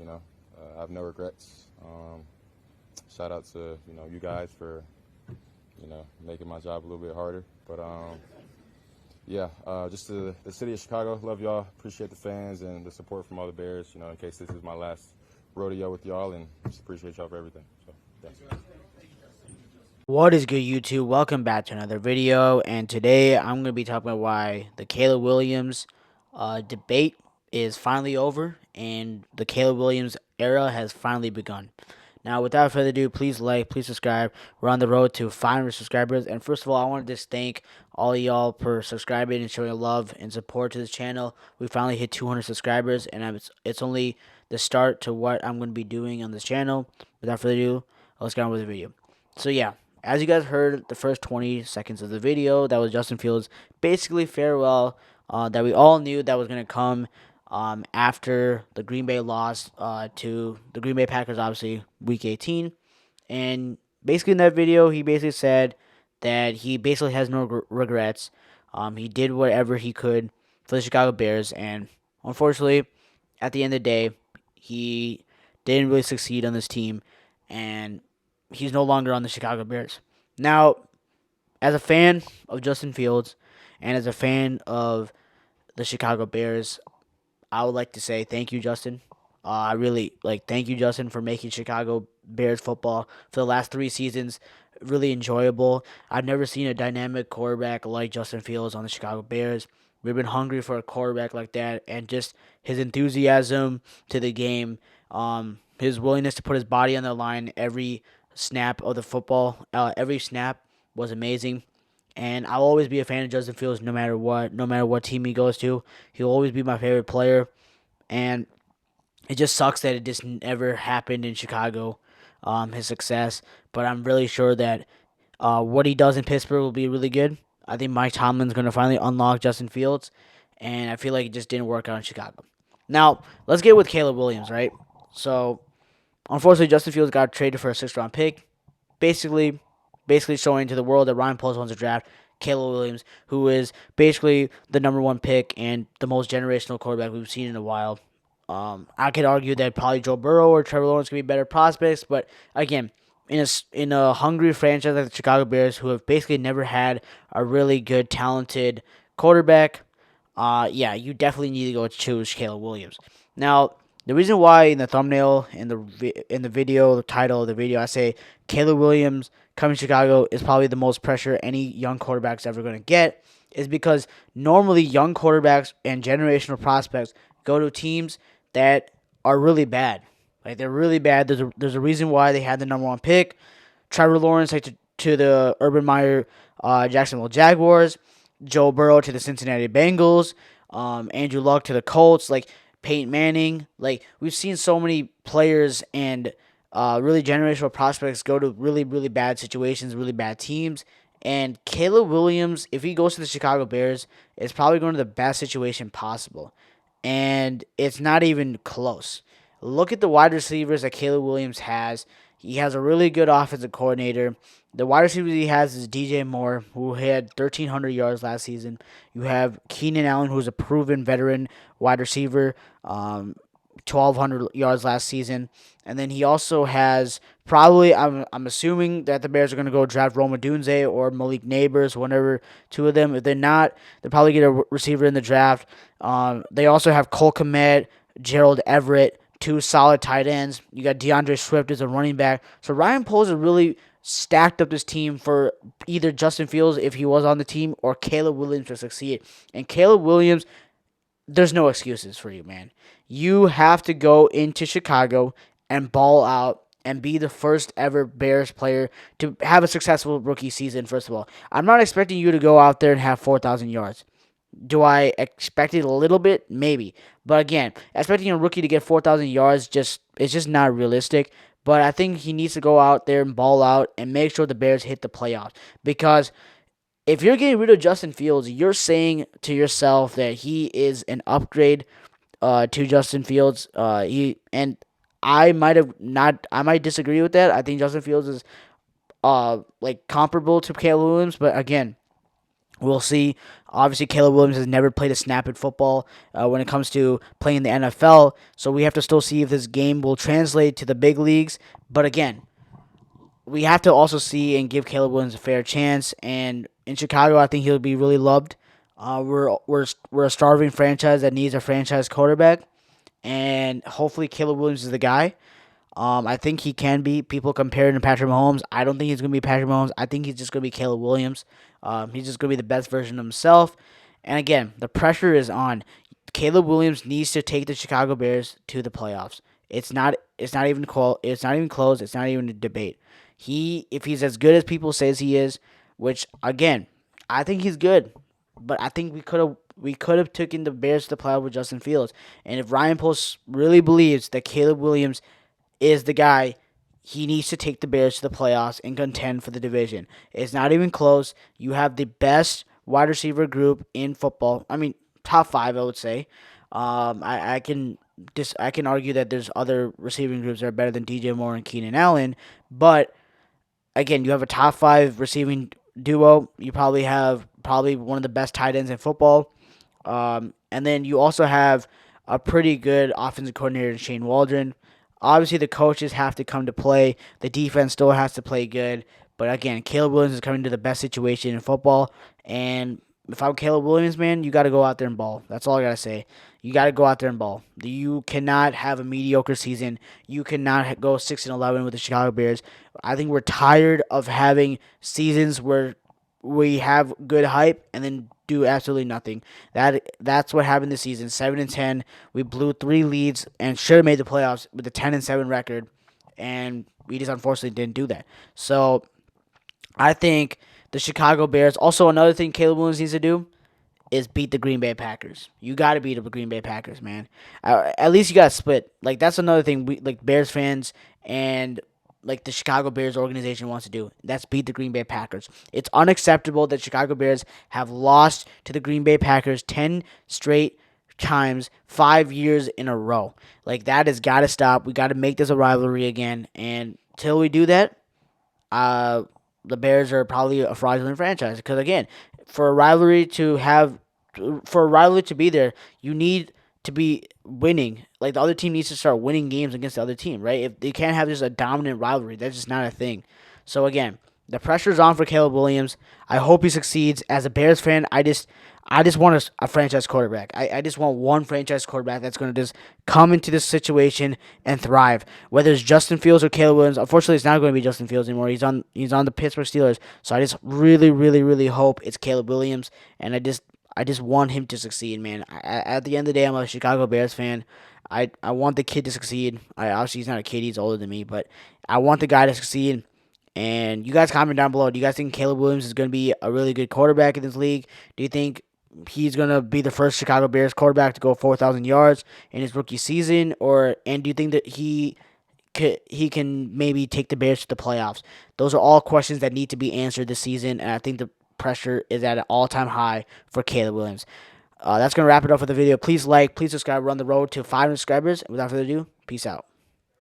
I have no regrets. Shout out to you guys for making my job a little bit harder. But yeah, just to the city of Chicago, love y'all. Appreciate the fans and the support from all the Bears. In case this is my last rodeo with y'all, and just appreciate y'all for everything. So thanks. What is good, YouTube? Welcome back to another video, and today I'm going to be talking about why the Caleb Williams debate is finally over and the Caleb Williams era has finally begun. Now, without further ado, please like, please subscribe. We're on the road to 500 subscribers, and first of all, I want to just thank all of y'all for subscribing and showing love and support to this channel. We finally hit 200 subscribers, and it's only the start to what I'm going to be doing on this channel. Without further ado, let's get on with the video. So yeah, as you guys heard the first 20 seconds of the video, that was Justin Fields' basically farewell that we all knew that was going to come after the Green Bay loss to the Green Bay Packers, obviously, Week 18. And basically in that video, he basically said that he basically has no regrets. He did whatever he could for the Chicago Bears, and unfortunately, at the end of the day, he didn't really succeed on this team, and he's no longer on the Chicago Bears. Now, as a fan of Justin Fields and as a fan of the Chicago Bears, I would like to say thank you, Justin. I really thank you, Justin, for making Chicago Bears football for the last 3 seasons really enjoyable. I've never seen a dynamic quarterback like Justin Fields on the Chicago Bears. We've been hungry for a quarterback like that, and just his enthusiasm to the game, his willingness to put his body on the line every snap of the football, every snap was amazing. And I'll always be a fan of Justin Fields no matter what team he goes to. He'll always be my favorite player. And it just sucks that it just never happened in Chicago, his success. But I'm really sure that what he does in Pittsburgh will be really good. I think Mike Tomlin's going to finally unlock Justin Fields. And I feel like it just didn't work out in Chicago. Now, let's get with Caleb Williams, right? So, unfortunately, Justin Fields got traded for a 6th-round pick. Basically showing to the world that Ryan Poles wants to draft Caleb Williams, who is basically the #1 pick and the most generational quarterback we've seen in a while. I could argue that probably Joe Burrow or Trevor Lawrence could be better prospects, but again, in a hungry franchise like the Chicago Bears, who have basically never had a really good, talented quarterback, yeah, you definitely need to go choose Caleb Williams. Now, the reason why in the thumbnail, in the video, the title of the video, I say Caleb Williams coming to Chicago is probably the most pressure any young quarterback's ever going to get is because normally young quarterbacks and generational prospects go to teams that are really bad. Like, they're really bad. There's a reason why they had the #1 pick. Trevor Lawrence to the Urban Meyer Jacksonville Jaguars. Joe Burrow to the Cincinnati Bengals. Andrew Luck to the Colts. Like, Peyton Manning. Like, we've seen so many players and really generational prospects go to really, really bad situations, really bad teams. And Caleb Williams, if he goes to the Chicago Bears, is probably going to the best situation possible. And it's not even close. Look at the wide receivers that Caleb Williams has. He has a really good offensive coordinator. The wide receivers he has is DJ Moore, who had 1,300 yards last season. You have Keenan Allen, who's a proven veteran wide receiver, 1,200 yards last season. And then he also has probably, I'm assuming that the Bears are going to go draft Roma Dunze or Malik Neighbors, whatever, two of them. If they're not, they'll probably get a receiver in the draft. They also have Cole Kmet, Gerald Everett, two solid tight ends. You got DeAndre Swift as a running back. So Ryan Poles has really stacked up this team for either Justin Fields, if he was on the team, or Caleb Williams to succeed. And Caleb Williams, there's no excuses for you, man. You have to go into Chicago and ball out and be the first ever Bears player to have a successful rookie season, first of all. I'm not expecting you to go out there and have 4,000 yards. Do I expect it a little bit? Maybe. But again, expecting a rookie to get 4,000 yards it's just not realistic. But I think he needs to go out there and ball out and make sure the Bears hit the playoffs. Because if you're getting rid of Justin Fields, you're saying to yourself that he is an upgrade to Justin Fields. I might disagree with that. I think Justin Fields is comparable to Caleb Williams, but again, We'll see. Obviously, Caleb Williams has never played a snap in football when it comes to playing in the NFL, so we have to still see if this game will translate to the big leagues. But again, we have to also see and give Caleb Williams a fair chance. And in Chicago, I think he'll be really loved. We're a starving franchise that needs a franchise quarterback, and hopefully Caleb Williams is the guy. I think he can be. People compare him to Patrick Mahomes. I don't think he's going to be Patrick Mahomes. I think he's just going to be Caleb Williams. He's just going to be the best version of himself. And again, the pressure is on. Caleb Williams needs to take the Chicago Bears to the playoffs. It's not. It's not even close. It's not even close. It's not even a debate. If he's as good as people says he is, which again, I think he's good, but I think we could have taken the Bears to the playoffs with Justin Fields. And if Ryan Post really believes that Caleb Williams is the guy, he needs to take the Bears to the playoffs and contend for the division. It's not even close. You have the best wide receiver group in football. I mean, top five, I would say. I can argue that there's other receiving groups that are better than DJ Moore and Keenan Allen, but again, you have a top five receiving duo. You probably have one of the best tight ends in football. And then you also have a pretty good offensive coordinator in Shane Waldron. Obviously, the coaches have to come to play. The defense still has to play good. But again, Caleb Williams is coming to the best situation in football. And if I'm Caleb Williams, man, you got to go out there and ball. That's all I got to say. You got to go out there and ball. You cannot have a mediocre season. You cannot go 6-11 with the Chicago Bears. I think we're tired of having seasons where we have good hype and then do absolutely nothing. That's what happened this season. 7-10. We blew 3 leads and should have made the playoffs with a 10-7 record, and we just unfortunately didn't do that. So I think the Chicago Bears. Also, another thing Caleb Williams needs to do is beat the Green Bay Packers. You got to beat the Green Bay Packers, man. At least you got to split. Like that's another thing we like Bears fans and like the Chicago Bears organization wants to do. That's beat the Green Bay Packers. It's unacceptable that Chicago Bears have lost to the Green Bay Packers 10 straight times, 5 years in a row. Like that has got to stop. We got to make this a rivalry again. And till we do that, the Bears are probably a fraudulent franchise. Because again, for a rivalry to have, for a rivalry to be there, you need to be winning. Like the other team needs to start winning games against the other team, right? If they can't have just a dominant rivalry, that's just not a thing. So again, the pressure's on for Caleb Williams. I hope he succeeds. As a Bears fan, I just want a franchise quarterback. I just want one franchise quarterback that's going to just come into this situation and thrive. Whether it's Justin Fields or Caleb Williams, unfortunately, it's not going to be Justin Fields anymore. He's on the Pittsburgh Steelers. So I just really, really, really hope it's Caleb Williams, and I just want him to succeed, man. At the end of the day, I'm a Chicago Bears fan. I want the kid to succeed. Obviously, he's not a kid; he's older than me, but I want the guy to succeed. And you guys comment down below. Do you guys think Caleb Williams is going to be a really good quarterback in this league? Do you think he's going to be the first Chicago Bears quarterback to go 4,000 yards in his rookie season? And do you think that he can maybe take the Bears to the playoffs? Those are all questions that need to be answered this season, and I think the pressure is at an all-time high for Caleb Williams. That's going to wrap it up for the video. Please like, please subscribe. We're on the road to 500 subscribers. And without further ado, peace out.